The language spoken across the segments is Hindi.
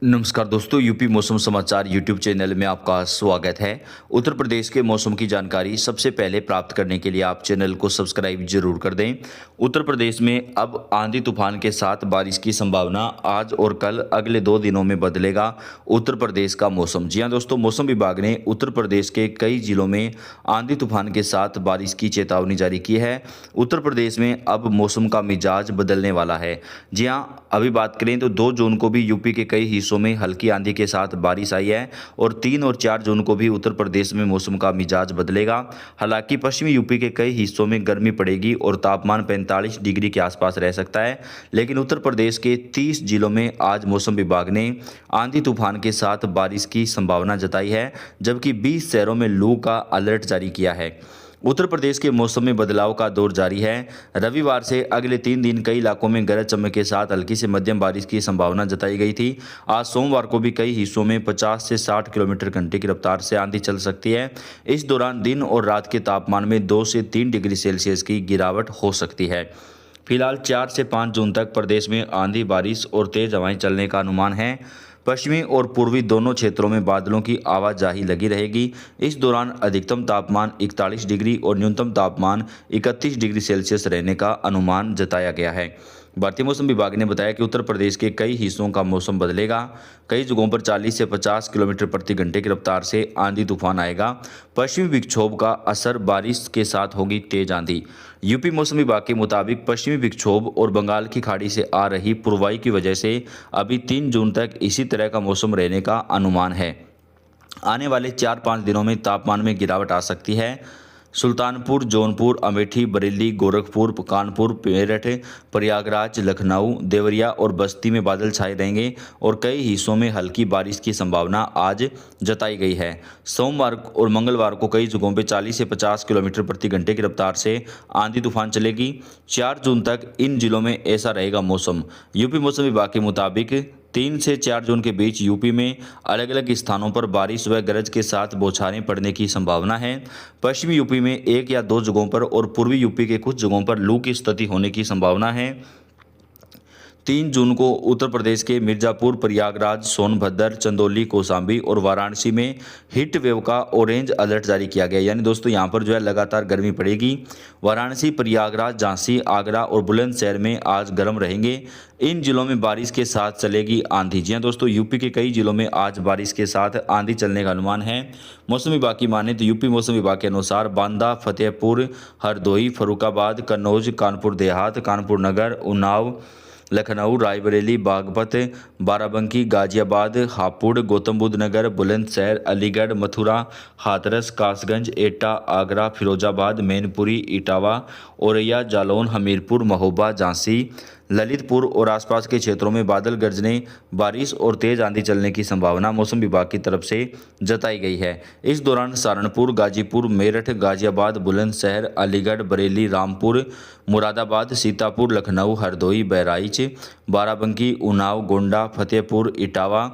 नमस्कार दोस्तों, यूपी मौसम समाचार यूट्यूब चैनल में आपका स्वागत है। उत्तर प्रदेश के मौसम की जानकारी सबसे पहले प्राप्त करने के लिए आप चैनल को सब्सक्राइब जरूर कर दें। उत्तर प्रदेश में अब आंधी तूफान के साथ बारिश की संभावना आज और कल अगले 2 दिनों में बदलेगा उत्तर प्रदेश का मौसम। जी हां दोस्तों, मौसम विभाग ने उत्तर प्रदेश के कई जिलों में आंधी तूफान के साथ बारिश की चेतावनी जारी की है। उत्तर प्रदेश में अब मौसम का मिजाज बदलने वाला है। जी हां, अभी बात करें तो 2 जून को भी यूपी के कई हिस्सों में हल्की आंधी के साथ बारिश आई है और 3 और 4 जून को भी उत्तर प्रदेश में मौसम का मिजाज बदलेगा। हालांकि पश्चिमी यूपी के कई हिस्सों में गर्मी पड़ेगी और तापमान 45 डिग्री के आसपास रह सकता है। लेकिन उत्तर प्रदेश के 30 जिलों में आज मौसम विभाग ने आंधी तूफान के साथ बारिश की संभावना जताई है, जबकि 20 शहरों में लू का अलर्ट जारी किया है। उत्तर प्रदेश के मौसम में बदलाव का दौर जारी है। रविवार से अगले 3 दिन कई इलाकों में गरज चमक के साथ हल्की से मध्यम बारिश की संभावना जताई गई थी। आज सोमवार को भी कई हिस्सों में 50 से 60 किलोमीटर घंटे की रफ्तार से आंधी चल सकती है। इस दौरान दिन और रात के तापमान में 2 से 3 डिग्री सेल्सियस की गिरावट हो सकती है। फिलहाल 4 से 5 जून तक प्रदेश में आंधी, बारिश और तेज हवाएं चलने का अनुमान है। पश्चिमी और पूर्वी दोनों क्षेत्रों में बादलों की आवाजाही लगी रहेगी। इस दौरान अधिकतम तापमान 41 डिग्री और न्यूनतम तापमान 31 डिग्री सेल्सियस रहने का अनुमान जताया गया है। भारतीय मौसम विभाग ने बताया कि उत्तर प्रदेश के कई हिस्सों का मौसम बदलेगा। कई जगहों पर 40 से 50 किलोमीटर प्रति घंटे की रफ्तार से आंधी तूफान आएगा। पश्चिमी विक्षोभ का असर बारिश के साथ होगी तेज आंधी। यूपी मौसम विभाग के मुताबिक पश्चिमी विक्षोभ और बंगाल की खाड़ी से आ रही पूर्वाई की वजह से अभी 3 जून तक इसी तरह का मौसम रहने का अनुमान है। आने वाले 4-5 दिनों में तापमान में गिरावट आ सकती है। सुल्तानपुर, जौनपुर, अमेठी, बरेली, गोरखपुर, कानपुर, मेरठ, प्रयागराज, लखनऊ, देवरिया और बस्ती में बादल छाए रहेंगे और कई हिस्सों में हल्की बारिश की संभावना आज जताई गई है। सोमवार और मंगलवार को कई जगहों पर 40 से 50 किलोमीटर प्रति घंटे की रफ्तार से आंधी तूफान चलेगी। 4 जून तक इन जिलों में ऐसा रहेगा मौसम। यूपी मौसम विभाग के मुताबिक 3 से 4 जून के बीच यूपी में अलग अलग स्थानों पर बारिश व गरज के साथ बौछारें पड़ने की संभावना है। पश्चिमी यूपी में 1 या 2 जगहों पर और पूर्वी यूपी के कुछ जगहों पर लू की स्थिति होने की संभावना है। 3 जून को उत्तर प्रदेश के मिर्जापुर, प्रयागराज, सोनभद्र, चंदौली, कौशाम्बी और वाराणसी में हीट वेव का ऑरेंज अलर्ट जारी किया गया। यानी दोस्तों यहाँ पर जो है लगातार गर्मी पड़ेगी। वाराणसी, प्रयागराज, झांसी, आगरा और बुलंदशहर में आज गर्म रहेंगे। इन जिलों में बारिश के साथ चलेगी आंधी। जी हाँ दोस्तों, यूपी के कई जिलों में आज बारिश के साथ आंधी चलने का अनुमान है। मौसम विभाग की माने तो यूपी मौसम विभाग के अनुसार बांदा, फतेहपुर, हरदोई, फर्रुखाबाद, कन्नौज, कानपुर देहात, कानपुर नगर, उन्नाव, लखनऊ, रायबरेली, बागपत, बाराबंकी, गाजियाबाद, हापुड़, गौतम बुद्ध नगर, बुलंदशहर, अलीगढ़, मथुरा, हाथरस, कासगंज, एटा, आगरा, फिरोजाबाद, मैनपुरी, इटावा, औरैया, जालौन, हमीरपुर, महोबा, झांसी, ललितपुर और आसपास के क्षेत्रों में बादल गरजने, बारिश और तेज आंधी चलने की संभावना मौसम विभाग की तरफ से जताई गई है। इस दौरान सहारनपुर, गाजीपुर, मेरठ, गाजियाबाद, बुलंदशहर, अलीगढ़, बरेली, रामपुर, मुरादाबाद, सीतापुर, लखनऊ, हरदोई, बहराइच, बाराबंकी, उन्नाव, गोंडा, फतेहपुर, इटावा,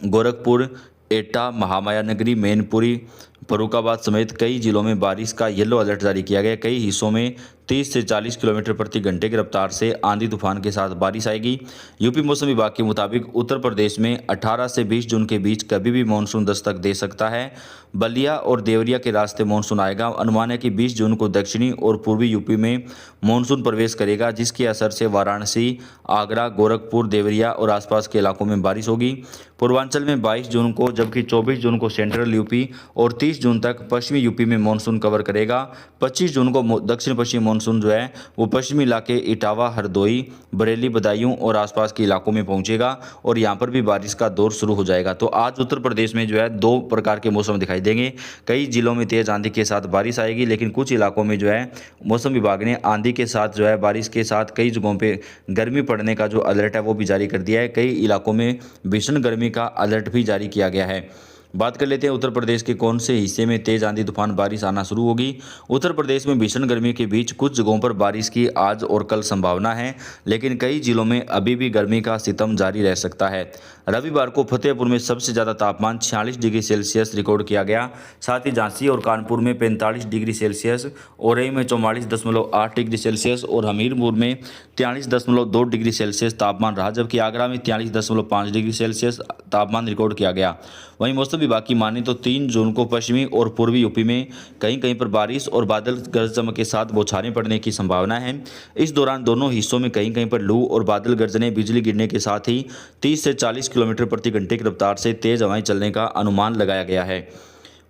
गोरखपुर, एटा, महामाया नगरी, मैनपुरी, फर्रुखाबाद समेत कई जिलों में बारिश का येलो अलर्ट जारी किया गया। कई हिस्सों में 30 से 40 किलोमीटर प्रति घंटे की रफ्तार से आंधी तूफान के साथ बारिश आएगी। यूपी मौसम विभाग के मुताबिक उत्तर प्रदेश में 18 से 20 जून के बीच कभी भी मानसून दस्तक दे सकता है। बलिया और देवरिया के रास्ते मानसून आएगा। अनुमान है कि 20 जून को दक्षिणी और पूर्वी यूपी में मानसून प्रवेश करेगा, जिसके असर से वाराणसी, आगरा, गोरखपुर, देवरिया और आसपास के इलाकों में बारिश होगी। पूर्वांचल में 22 जून को, जबकि 24 जून को सेंट्रल यूपी और 30 जून तक पश्चिमी यूपी में मानसून कवर करेगा। 25 जून को दक्षिण पश्चिमी मानसून जो है वो पश्चिमी इलाके इटावा, हरदोई, बरेली, बदायूं और आसपास के इलाकों में पहुंचेगा और यहां पर भी बारिश का दौर शुरू हो जाएगा। तो आज उत्तर प्रदेश में जो है 2 प्रकार के मौसम दिखाई देंगे। कई जिलों में तेज आंधी के साथ बारिश आएगी, लेकिन कुछ इलाकों में जो है मौसम विभाग ने आंधी के साथ जो है बारिश के साथ कई जगहों पर गर्मी पड़ने का जो अलर्ट है वो भी जारी कर दिया है। कई इलाकों में भीषण गर्मी का अलर्ट भी जारी किया गया है। बात कर लेते हैं उत्तर प्रदेश के कौन से हिस्से में तेज आंधी तूफान बारिश आना शुरू होगी। उत्तर प्रदेश में भीषण गर्मी के बीच कुछ जगहों पर बारिश की आज और कल संभावना है, लेकिन कई जिलों में अभी भी गर्मी का सितम जारी रह सकता है। रविवार को फतेहपुर में सबसे ज़्यादा तापमान 46 डिग्री सेल्सियस रिकॉर्ड किया गया। साथ ही झांसी और कानपुर में 45 डिग्री सेल्सियस, औरई में 44.8 डिग्री सेल्सियस और हमीरपुर में 43.2 डिग्री सेल्सियस तापमान रहा, जबकि आगरा में 43.5 डिग्री सेल्सियस तापमान रिकॉर्ड किया गया। वहीं मौसम विभाग की माने तो 3 जून को पश्चिमी और पूर्वी यूपी में कहीं कहीं पर बारिश और बादल गरज चमक के साथ बौछारें पड़ने की संभावना है। इस दौरान दोनों हिस्सों में कहीं कहीं पर लू और बादल गरजने, बिजली गिरने के साथ ही 30 से 40 किलोमीटर प्रति घंटे की रफ्तार से तेज हवाएं चलने का अनुमान लगाया गया है।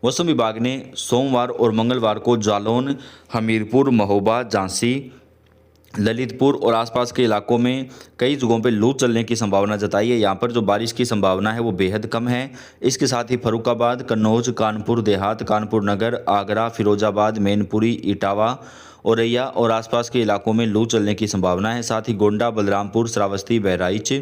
मौसम विभाग ने सोमवार और मंगलवार को जालौन, हमीरपुर, महोबा, झांसी, ललितपुर और आसपास के इलाकों में कई जगहों पर लू चलने की संभावना जताई है। यहाँ पर जो बारिश की संभावना है वो बेहद कम है। इसके साथ ही फर्रुखाबाद, कन्नौज, कानपुर देहात, कानपुर नगर, आगरा, फिरोजाबाद, मैनपुरी, इटावा, औरैया और आसपास के इलाकों में लू चलने की संभावना है। साथ ही गोंडा, बलरामपुर, श्रावस्ती, बहराइच,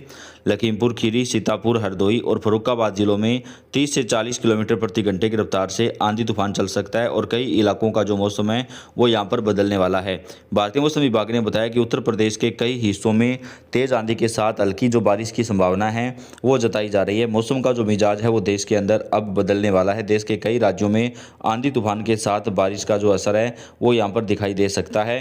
लखीमपुर खीरी, सीतापुर, हरदोई और फर्रुखाबाद जिलों में 30 से 40 किलोमीटर प्रति घंटे की रफ्तार से आंधी तूफान चल सकता है और कई इलाकों का जो मौसम है वो यहाँ पर बदलने वाला है। भारतीय मौसम विभाग ने बताया कि उत्तर प्रदेश के कई हिस्सों में तेज आंधी के साथ हल्की जो बारिश की संभावना है वो जताई जा रही है। मौसम का जो मिजाज है वो देश के अंदर अब बदलने वाला है। देश के कई राज्यों में आंधी तूफान के साथ बारिश का जो असर है वो यहाँ पर दिखाई दे सकता है।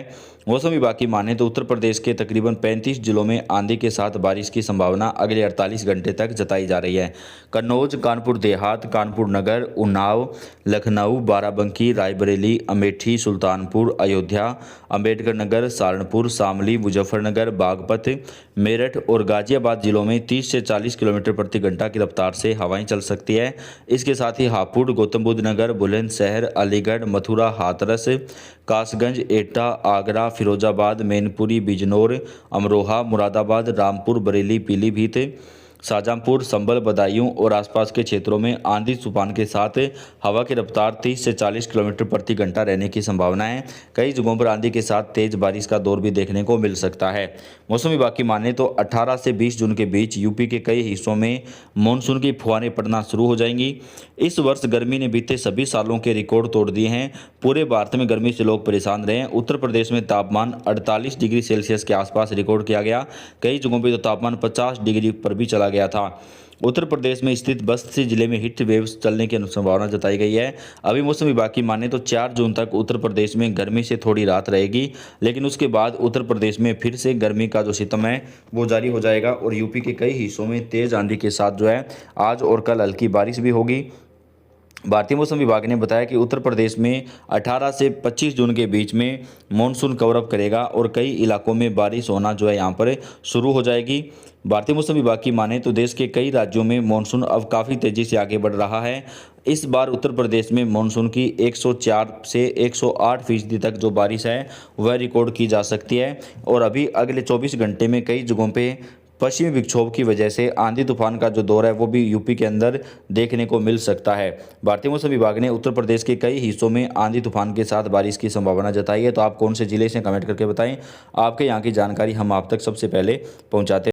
मौसम विभाग की माने तो उत्तर प्रदेश के तकरीबन 35 जिलों में आंधी के साथ बारिश की संभावना अगले 48 घंटे तक जताई जा रही है। कन्नौज, कानपुर देहात, कानपुर नगर, उन्नाव, लखनऊ, बाराबंकी, रायबरेली, अमेठी, सुल्तानपुर, अयोध्या, अंबेडकर नगर, सहारनपुर, शामली, मुजफ्फरनगर, बागपत, मेरठ और गाजियाबाद जिलों में 30 से 40 किलोमीटर प्रति घंटा की रफ्तार से हवाएं चल सकती है। इसके साथ ही हापुड़, गौतम बुद्ध नगर, बुलंदशहर, अलीगढ़, मथुरा, हाथरस, कासगंज, एटा, आगरा, फिरोजाबाद, मैनपुरी, बिजनौर, अमरोहा, मुरादाबाद, रामपुर, बरेली, पीलीभीत, शाहजहांपुर, संभल, बदायूं और आसपास के क्षेत्रों में आंधी तूफान के साथ हवा की रफ्तार 30 से 40 किलोमीटर प्रति घंटा रहने की संभावना है। कई जगहों पर आंधी के साथ तेज बारिश का दौर भी देखने को मिल सकता है। मौसम विभाग की माने तो 18 से 20 जून के बीच यूपी के कई हिस्सों में मानसून की फुहारें पड़ना शुरू हो जाएंगी। इस वर्ष गर्मी ने बीते सभी सालों के रिकॉर्ड तोड़ दिए हैं। पूरे भारत में गर्मी से लोग परेशान रहे हैं। उत्तर प्रदेश में तापमान 48 डिग्री सेल्सियस के आसपास रिकॉर्ड किया गया। कई जगहों पर तो तापमान 50 डिग्री पर भी चला गया था। उत्तर प्रदेश में स्थित बस्ती जिले में हीट वेव चलने की संभावना जताई गई है। अभी मौसम विभाग की माने तो 4 जून तक उत्तर प्रदेश में गर्मी से थोड़ी राहत रहेगी, लेकिन उसके बाद उत्तर प्रदेश में फिर से गर्मी का जो सितम है वो जारी हो जाएगा और यूपी के कई हिस्सों में तेज आंधी के साथ जो है आज और कल हल्की बारिश भी होगी। भारतीय मौसम विभाग ने बताया कि उत्तर प्रदेश में 18 से 25 जून के बीच में मानसून कवर अप करेगा और कई इलाकों में बारिश होना जो है यहाँ पर शुरू हो जाएगी। भारतीय मौसम विभाग की माने तो देश के कई राज्यों में मानसून अब काफ़ी तेज़ी से आगे बढ़ रहा है। इस बार उत्तर प्रदेश में मानसून की 104 से 108% तक जो बारिश है वह रिकॉर्ड की जा सकती है और अभी अगले 24 घंटे में कई जगहों पे पश्चिमी विक्षोभ की वजह से आंधी तूफान का जो दौर है वो भी यूपी के अंदर देखने को मिल सकता है। भारतीय मौसम विभाग ने उत्तर प्रदेश के कई हिस्सों में आंधी तूफान के साथ बारिश की संभावना जताई है। तो आप कौन से जिले से कमेंट करके बताएं। आपके यहाँ की जानकारी हम आप तक सबसे पहले पहुँचाते हैं।